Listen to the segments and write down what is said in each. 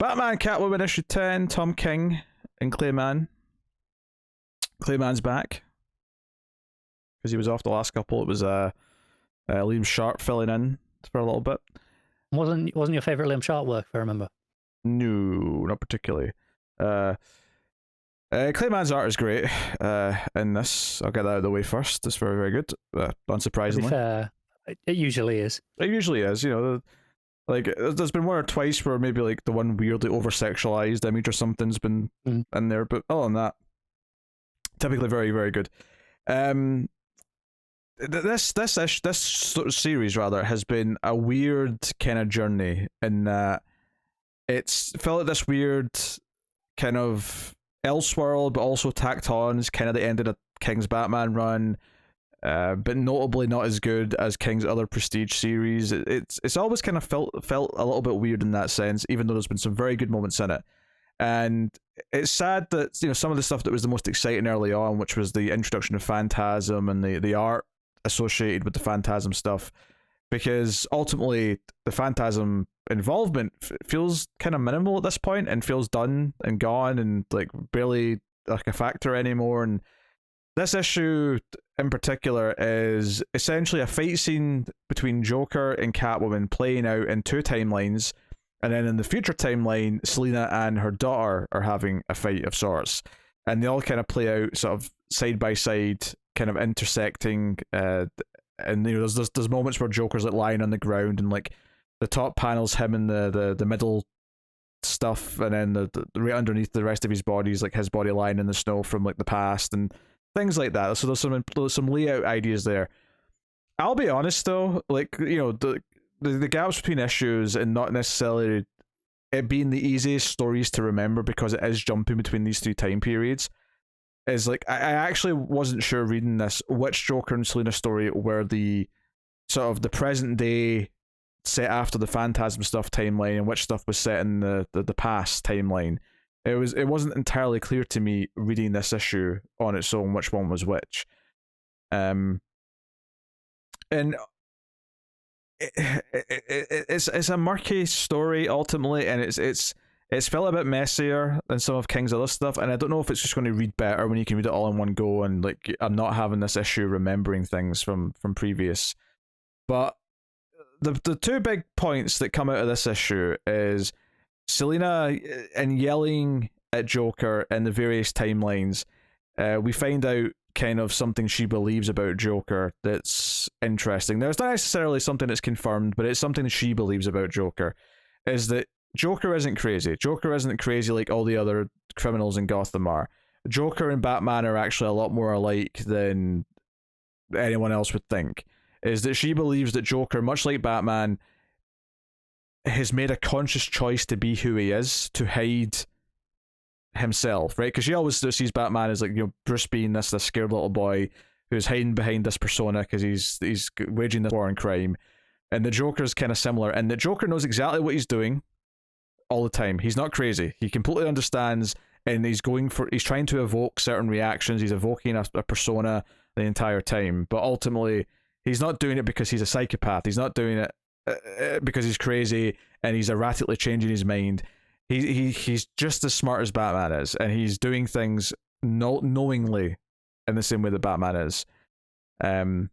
Batman Catwoman issue 10, Tom King and Clayman. Clayman's back because he was off the last couple. It was Liam Sharp filling in for a little bit. Wasn't your favorite Liam Sharp work, if I remember? No, not particularly. Clayman's art is great in this. I'll get that out of the way first. It's very, very good. Unsurprisingly. To be fair, it usually is. It usually is, you know. Like, there's been one or twice where maybe like the one weirdly over-sexualized image or something's been in there, but other than that, typically very, very good. This sort of series rather has been a weird kind of journey in that it's felt like this weird kind of Elseworld, but also tacked on is kind of the end of the King's Batman run, but notably not as good as King's other prestige series. It's always kind of felt a little bit weird in that sense, even though there's been some very good moments in it. And it's sad that, you know, some of the stuff that was the most exciting early on, which was the introduction of Phantasm and the art associated with the Phantasm stuff, because ultimately the Phantasm involvement feels kind of minimal at this point and feels done and gone and like barely like a factor anymore. And this issue in particular is essentially a fight scene between Joker and Catwoman playing out in two timelines, and then in the future timeline, Selina and her daughter are having a fight of sorts, and they all kind of play out sort of side by side, kind of intersecting. And you know, there's moments where Joker's like lying on the ground, and like the top panel's him and the middle stuff, and then the right underneath the rest of his body is like his body lying in the snow from like the past and things like that. So there's some layout ideas there. I'll be honest though, like, you know, the gaps between issues and not necessarily it being the easiest stories to remember because it is jumping between these three time periods is like I actually wasn't sure reading this which Joker and Selina story were the sort of the present day set after the Phantasm stuff timeline and which stuff was set in the past timeline. It wasn't entirely clear to me reading this issue on its own which one was which. And it's a murky story ultimately, and it's felt a bit messier than some of King's other stuff, and I don't know if it's just going to read better when you can read it all in one go, and like I'm not having this issue remembering things from previous. But the two big points that come out of this issue is Selina and yelling at Joker in the various timelines. We find out kind of something she believes about Joker that's interesting. Now, it's not necessarily something that's confirmed, but it's something that she believes about Joker, is that Joker isn't crazy. Joker isn't crazy like all the other criminals in Gotham are. Joker and Batman are actually a lot more alike than anyone else would think. Is that she believes that Joker, much like Batman, has made a conscious choice to be who he is, to hide himself, right? Because she always sees Batman as like, you know, Bruce being this scared little boy who's hiding behind this persona because he's waging this war on crime, and the Joker's kind of similar, and the Joker knows exactly what he's doing all the time. He's not crazy. He completely understands, and he's trying to evoke certain reactions. He's evoking a persona the entire time, but ultimately he's not doing it because he's a psychopath. He's not doing it because he's crazy and he's erratically changing his mind. He's just as smart as Batman is, and he's doing things knowingly in the same way that Batman is. So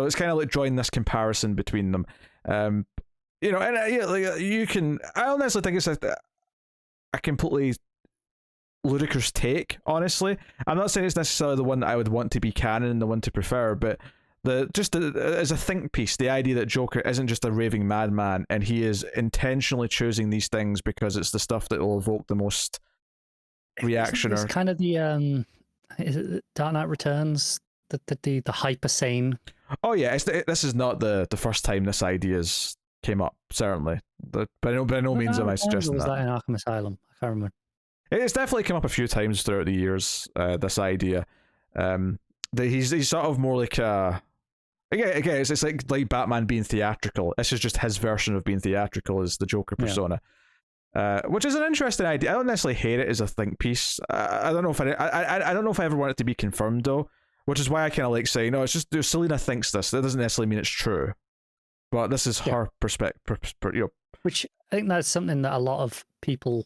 it's kind of like drawing this comparison between them. You know, and yeah, like you can. I don't necessarily think it's a completely ludicrous take. Honestly, I'm not saying it's necessarily the one that I would want to be canon and the one to prefer, but as a think piece, the idea that Joker isn't just a raving madman and he is intentionally choosing these things because it's the stuff that will evoke the most reaction. It's kind of the is it Dark Knight Returns, the hyper sane. Oh yeah, this is not the first time this idea's came up, certainly. But by no means am I suggesting was that. In Arkham Asylum? I can't remember. It's definitely come up a few times throughout the years. This idea, that he's sort of more like a. Again, it's like Batman being theatrical. This is just his version of being theatrical as the Joker persona, which is an interesting idea. I don't necessarily hate it as a think piece. I don't know if I don't know if I ever want it to be confirmed though, which is why I kind of like saying, no, it's just Selina thinks this. That doesn't necessarily mean it's true, but this is her perspective. You know, Which I think that's something that a lot of people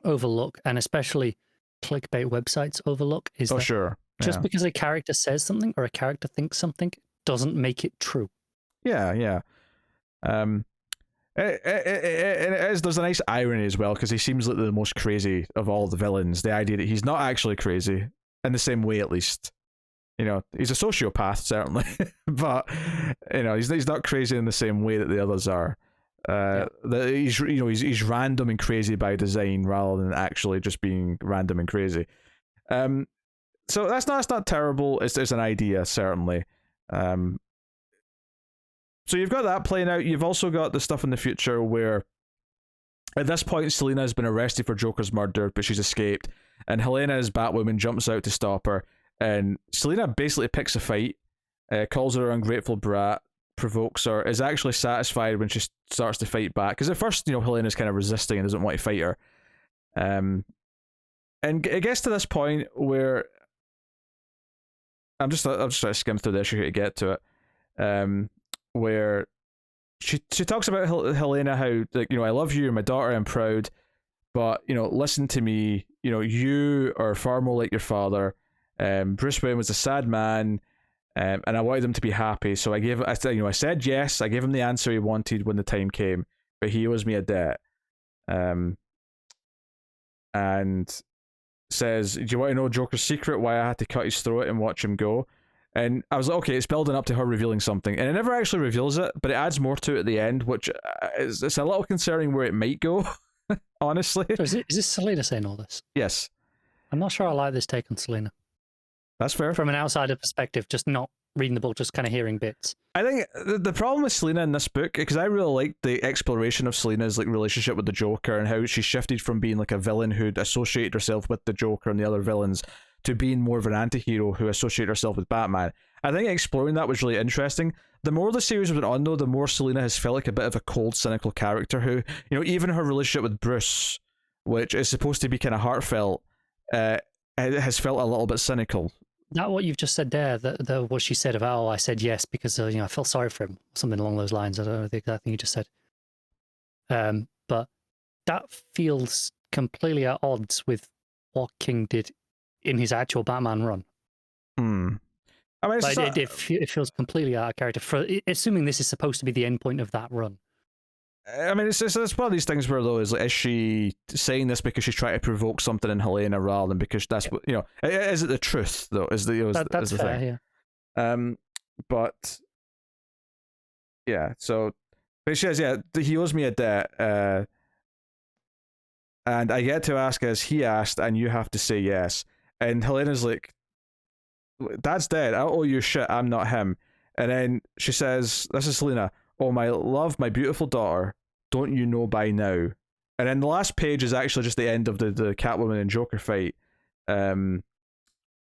overlook, and especially clickbait websites overlook, is that sure. just because a character says something or a character thinks something doesn't make it true. Yeah. There's a nice irony as well, because he seems like the most crazy of all the villains. The idea that he's not actually crazy, in the same way at least. You know, he's a sociopath certainly, but you know, he's not crazy in the same way that the others are. That he's random and crazy by design rather than actually just being random and crazy. So that's not terrible. It's an idea certainly. So you've got that playing out. You've also got the stuff in the future where, at this point, Selina has been arrested for Joker's murder, but she's escaped, and Helena as Batwoman jumps out to stop her, and Selina basically picks a fight, calls her an ungrateful brat, provokes her, is actually satisfied when she starts to fight back, because at first, Helena's kind of resisting and doesn't want to fight her. And it gets to this point where I'm just trying to skim through the issue here to get to it. Where she talks about Helena, how, like, I love you, you're my daughter, I'm proud, but listen to me, you are far more like your father. Bruce Wayne was a sad man, and I wanted him to be happy, so I said yes, I gave him the answer he wanted when the time came, but he owes me a debt. And says, do you want to know Joker's secret, why I had to cut his throat and watch him go? And I was like, okay, it's building up to her revealing something, and it never actually reveals it, but it adds more to it at the end, which it's a little concerning where it might go. Honestly, so is this Selina saying all this? Yes. I'm not sure I like this take on Selina. That's fair. From an outsider perspective, just not reading the book, just kind of hearing bits. I think the problem with Selina in this book, because I really like the exploration of Selina's relationship with the Joker and how she shifted from being like a villain who'd associated herself with the Joker and the other villains to being more of an anti-hero who associated herself with Batman. I think exploring that was really interesting. The more the series went on, though, the more Selina has felt like a bit of a cold, cynical character who, even her relationship with Bruce, which is supposed to be kind of heartfelt, has felt a little bit cynical. That what you've just said there, that what she said about, I said yes because I felt sorry for him, something along those lines. I don't know the exact thing you just said. But that feels completely at odds with what King did in his actual Batman run. I mean, it feels completely out of character, assuming this is supposed to be the end point of that run. I mean, it's one of these things where, though, is she saying this because she's trying to provoke something in Helena rather than because that's what, is it the truth, though? That's the fair, thing. Yeah. But yeah, so but she says, yeah, he owes me a debt, and I get to ask as he asked, and you have to say yes. And Helena's like, Dad's dead, I owe you shit, I'm not him. And then she says, this is Selina, oh my love, my beautiful daughter, don't you know by now? And then the last page is actually just the end of the Catwoman and Joker fight. And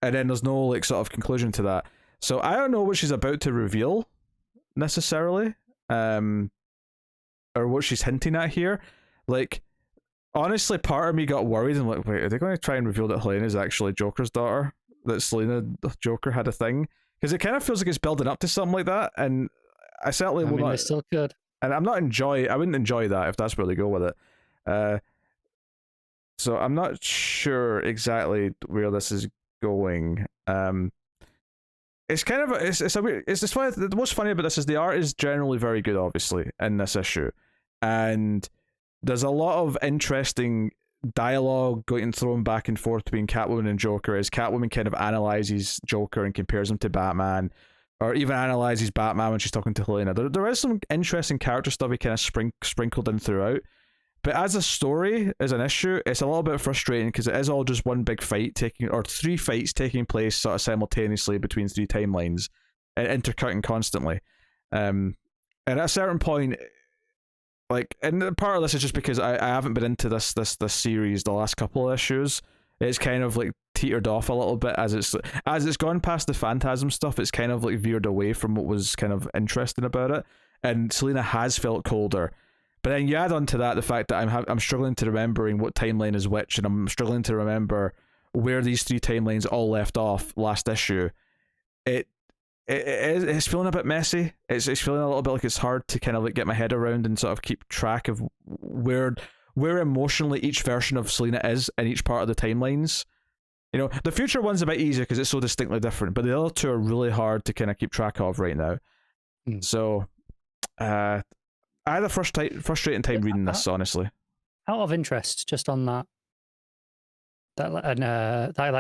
then there's no sort of conclusion to that. So I don't know what she's about to reveal necessarily. Or what she's hinting at here. Honestly, part of me got worried and wait, are they going to try and reveal that Helena is actually Joker's daughter? That Selina Joker had a thing? Because it kind of feels like it's building up to something like that, and I certainly will not. They still could. And I wouldn't enjoy that if that's where they go with it. So I'm not sure exactly where this is going. It's kind of the most funny about this is the art is generally very good, obviously, in this issue, and there's a lot of interesting dialogue going thrown back and forth between Catwoman and Joker as Catwoman kind of analyzes Joker and compares him to Batman, or even analyzes Batman when she's talking to Helena. There is some interesting character stuff he kind of sprinkled in throughout, but as a story, as an issue, it's a little bit frustrating because it is all just one big fight three fights taking place sort of simultaneously between three timelines and intercutting constantly. And at a certain point, and part of this is just because I haven't been into this series the last couple of issues. It's kind of teetered off a little bit as it's gone past the Phantasm stuff. It's kind of veered away from what was kind of interesting about it, and Selina has felt colder. But then you add on to that the fact that I'm struggling to remembering what timeline is which, and I'm struggling to remember where these three timelines all left off last issue. it's feeling a bit messy. It's feeling a little bit like it's hard to kind of like get my head around and sort of keep track of where emotionally each version of Selena is in each part of the timelines. You know, the future one's a bit easier because it's so distinctly different, but the other two are really hard to kind of keep track of right now. So, I had a frustrating time reading this, honestly. Out of interest, just on that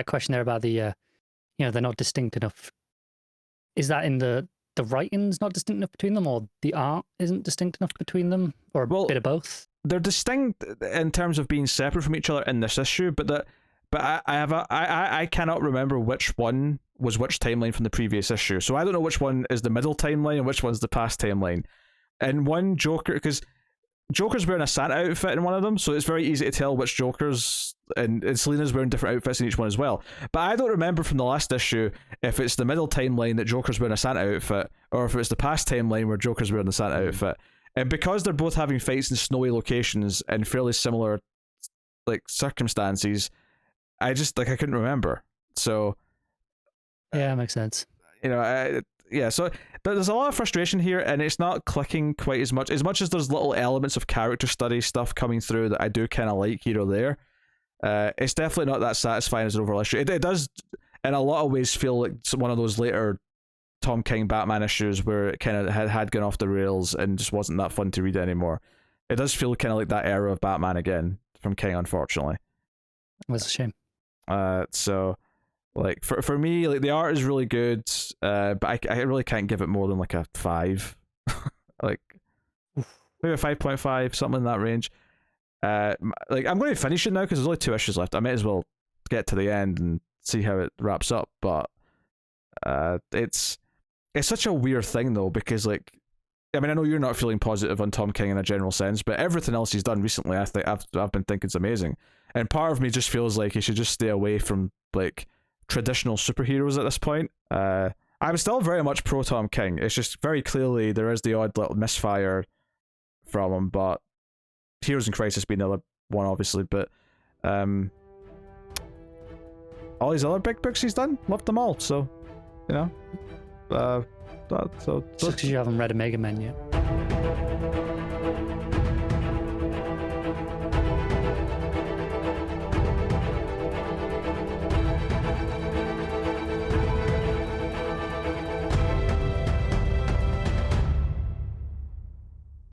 question there about the, they're not distinct enough. Is that in the writing's not distinct enough between them, or the art isn't distinct enough between them, or a bit of both? They're distinct in terms of being separate from each other in this issue, but I cannot remember which one was which timeline from the previous issue. So I don't know which one is the middle timeline and which one's the past timeline. And one Joker, because Joker's wearing a Santa outfit in one of them, so it's very easy to tell which Jokers, and Selena's wearing different outfits in each one as well. But I don't remember from the last issue if it's the middle timeline that Joker's wearing a Santa outfit, or if it's the past timeline where Joker's wearing the Santa outfit. And because they're both having fights in snowy locations and fairly similar like circumstances, I couldn't remember. So yeah, makes sense. So there's a lot of frustration here, and it's not clicking quite as much as there's little elements of character study stuff coming through that I do kind of like here or there. It's definitely not that satisfying as an overall issue. It does in a lot of ways feel like one of those later Tom King Batman issues where it kind of had gone off the rails and just wasn't that fun to read anymore. It does feel kind of like that era of Batman again from King, unfortunately. That's a shame. So like for me, like the art is really good, but I really can't give it more than like a 5. Like maybe a 5.5, something in that range. Like I'm going to finish it now because there's only 2 issues left. I might as well get to the end and see how it wraps up. But it's such a weird thing though, because like, I mean, I know you're not feeling positive on Tom King in a general sense, but everything else he's done recently, I think I've been thinking it's amazing. And part of me just feels like he should just stay away from like traditional superheroes at this point. I'm still very much pro Tom King. It's just very clearly there is the odd little misfire from him, but Heroes in Crisis being the other one, obviously. But all these other big books he's done, loved them all. So, you know, just because you haven't read Omega Men yet.